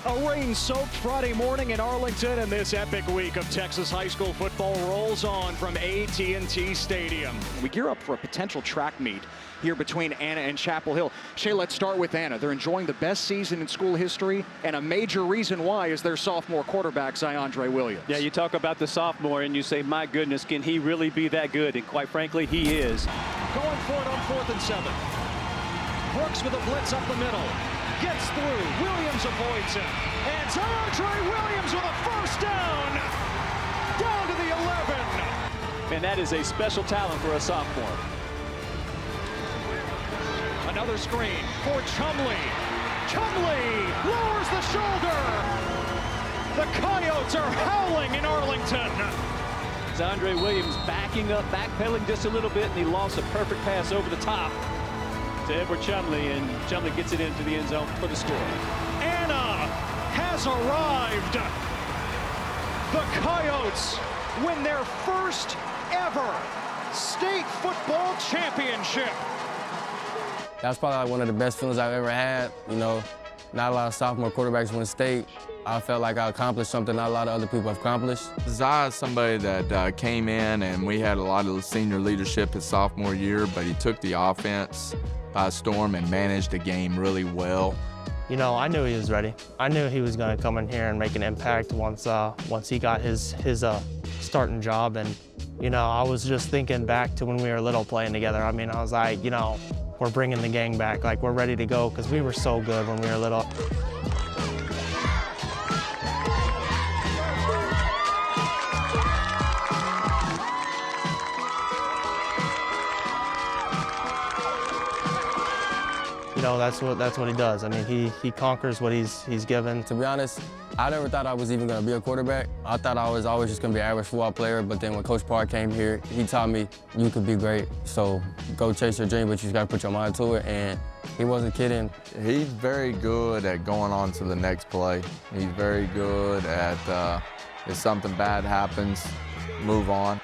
A rain-soaked Friday morning in Arlington, and this epic week of Texas high school football rolls on from AT&T Stadium. We gear up for a potential track meet here between Anna and Chapel Hill. Shay, let's start with Anna. They're enjoying the best season in school history, and a major reason why is their sophomore quarterback, Ziondre Williams. Yeah, you talk about the sophomore, and you say, my goodness, can he really be that good? And quite frankly, he is. Going for it on 4th and 7. Brooks with a blitz up the middle. Gets through. Williams avoids him. And Ziondre Williams with a first down. Down to the 11. And that is a special talent for a sophomore. Another screen for Chumley. Chumley lowers the shoulder. The Coyotes are howling in Arlington. Ziondre Williams backing up, backpedaling just a little bit, and he lost a perfect pass over the top to Edward Chumley, and Chumley gets it into the end zone for the score. Anna has arrived. The Coyotes win their first ever state football championship. That was probably like one of the best feelings I've ever had. You know, not a lot of sophomore quarterbacks win state. I felt like I accomplished something not a lot of other people have accomplished. Zai is somebody that came in, and we had a lot of senior leadership his sophomore year, but he took the offense by storm and managed the game really well. You know, I knew he was ready. I knew he was going to come in here and make an impact once he got his starting job. And, you know, I was just thinking back to when we were little playing together. I mean, I was like, you know, we're bringing the gang back. Like, we're ready to go because we were so good when we were little. You know, that's what he does. I mean, he conquers what he's given. To be honest, I never thought I was even going to be a quarterback. I thought I was always just going to be an average football player, but then when Coach Parr came here, he taught me you could be great. So go chase your dream, but you just got to put your mind to it, and he wasn't kidding. He's very good at going on to the next play. He's very good at, if something bad happens, move on.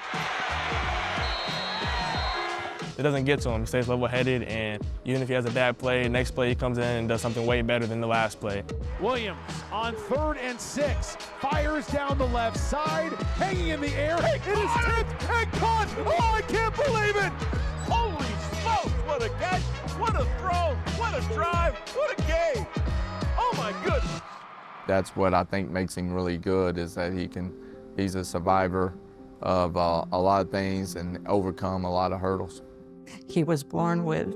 It doesn't get to him. He stays level-headed, and even if he has a bad play, next play he comes in and does something way better than the last play. Williams on 3rd and 6, fires down the left side, hanging in the air. It is tipped and caught. Oh, I can't believe it! Holy smokes, what a catch, what a throw, what a drive, what a game. Oh my goodness. That's what I think makes him really good, is that he's a survivor of a lot of things and overcome a lot of hurdles. He was born with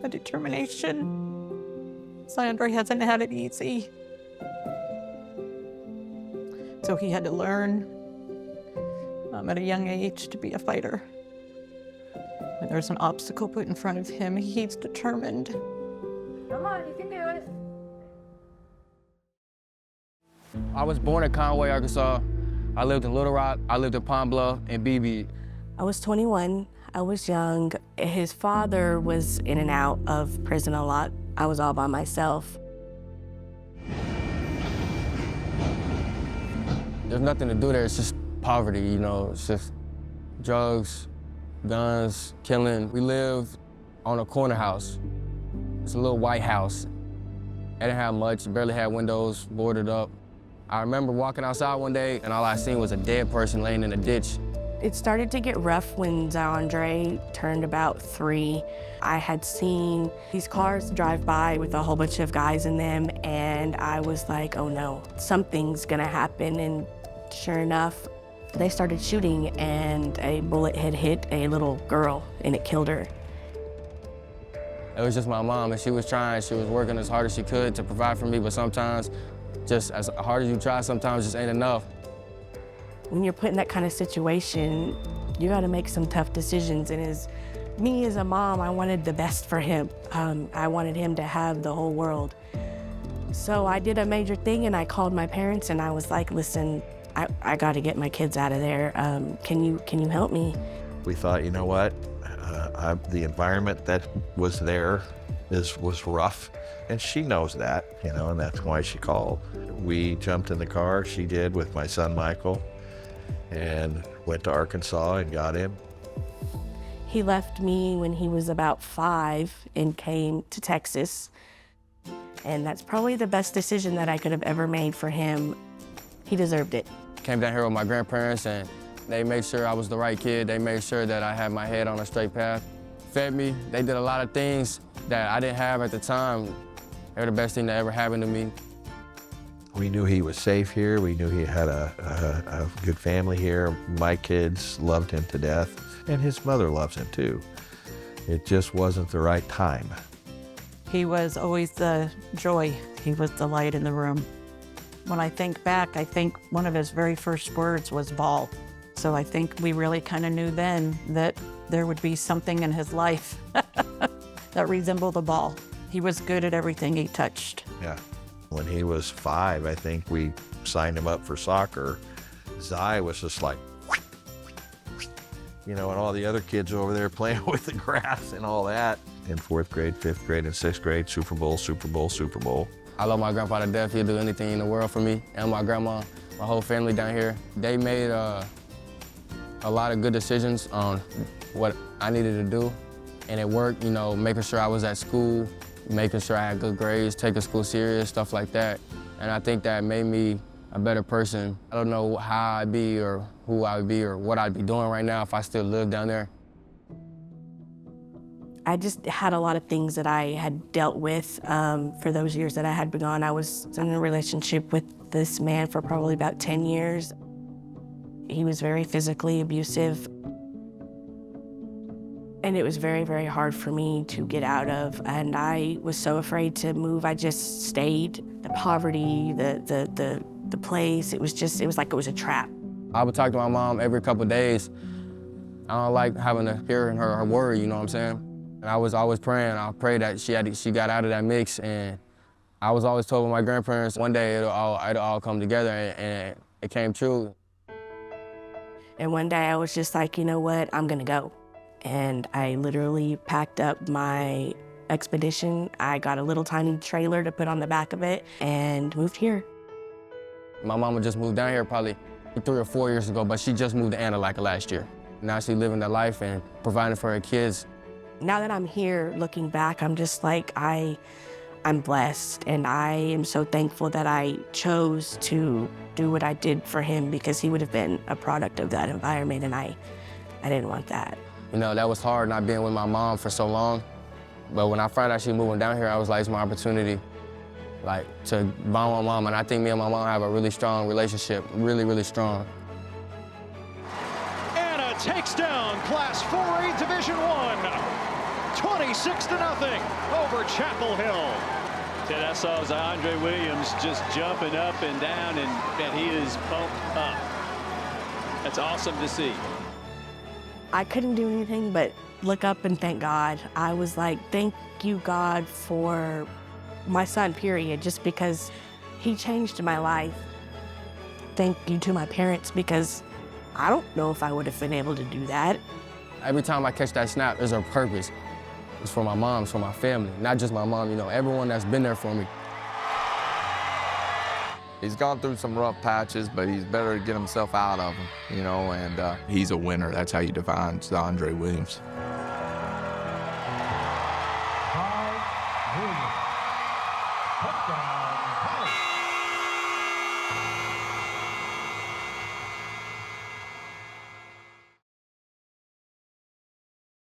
a determination. Ziondre hasn't had it easy. So he had to learn at a young age to be a fighter. When there's an obstacle put in front of him, he's determined. Come on, you can do it. I was born in Conway, Arkansas. I lived in Little Rock, I lived in Pine Bluff, and BB. I was 21, I was young. His father was in and out of prison a lot. I was all by myself. There's nothing to do there, it's just poverty, you know, it's just drugs, guns, killing. We lived on a corner house. It's a little white house. It didn't have much, barely had windows, boarded up. I remember walking outside one day and all I seen was a dead person laying in a ditch. It started to get rough when Ziondre turned about 3. I had seen these cars drive by with a whole bunch of guys in them, and I was like, oh no, something's gonna happen. And sure enough, they started shooting, and a bullet had hit a little girl and it killed her. It was just my mom, and she was working as hard as she could to provide for me, but sometimes just as hard as you try, sometimes just ain't enough. When you're put in that kind of situation, you gotta make some tough decisions. And as a mom, I wanted the best for him. I wanted him to have the whole world. So I did a major thing, and I called my parents, and I was like, listen, I gotta get my kids out of there. Can you help me? We thought, you know what? The environment that was there was rough, and she knows that, you know, and that's why she called. We jumped in the car, she did, with my son Michael, and went to Arkansas and got him. He left me when he was about 5 and came to Texas. And that's probably the best decision that I could have ever made for him. He deserved it. Came down here with my grandparents, and they made sure I was the right kid. They made sure that I had my head on a straight path. Fed me. They did a lot of things that I didn't have at the time. They're the best thing that ever happened to me. We knew he was safe here. We knew he had a good family here. My kids loved him to death, and his mother loves him too. It just wasn't the right time. He was always the joy. He was the light in the room. When I think back, I think one of his very first words was ball. So I think we really kind of knew then that there would be something in his life that resembled a ball. He was good at everything he touched. Yeah. When he was 5, I think we signed him up for soccer. Zi was just like, you know, and all the other kids over there playing with the grass and all that. In 4th grade, 5th grade, and 6th grade, Super Bowl, Super Bowl, Super Bowl. I love my grandpa to death. He'd do anything in the world for me and my grandma, my whole family down here. They made a lot of good decisions on what I needed to do, and it worked, you know, making sure I was at school, making sure I had good grades, taking school serious, stuff like that. And I think that made me a better person. I don't know how I'd be or who I would be or what I'd be doing right now if I still lived down there. I just had a lot of things that I had dealt with for those years that I had been gone. I was in a relationship with this man for probably about 10 years. He was very physically abusive. And it was very, very hard for me to get out of. And I was so afraid to move. I just stayed. The poverty, the place, it was like it was a trap. I would talk to my mom every couple of days. I don't like having to hear her worry, you know what I'm saying? And I was always praying. I prayed that she got out of that mix, and I was always told my grandparents one day it'll all come together, and it came true. And one day I was just like, you know what, I'm gonna go. And I literally packed up my expedition. I got a little tiny trailer to put on the back of it and moved here. My mama just moved down here probably 3 or 4 years ago, but she just moved to Annalaka last year. Now she's living that life and providing for her kids. Now that I'm here, looking back, I'm just like, I'm blessed, and I am so thankful that I chose to do what I did for him, because he would have been a product of that environment, and I didn't want that. You know, that was hard not being with my mom for so long, but when I found out she was moving down here, I was like, it's my opportunity, like, to bond with mom, and I think me and my mom have a really strong relationship, really, really strong. Anna takes down Class 4A Division I. 26-0 over Chapel Hill. Ted, I saw Ziondre Williams just jumping up and down, and he is pumped up. That's awesome to see. I couldn't do anything but look up and thank God. I was like, thank you, God, for my son, period, just because he changed my life. Thank you to my parents, because I don't know if I would have been able to do that. Every time I catch that snap, there's a purpose. It's for my mom, it's for my family, not just my mom, you know, everyone that's been there for me. He's gone through some rough patches, but he's better to get himself out of them, you know, and he's a winner. That's how you define Ziondre Williams.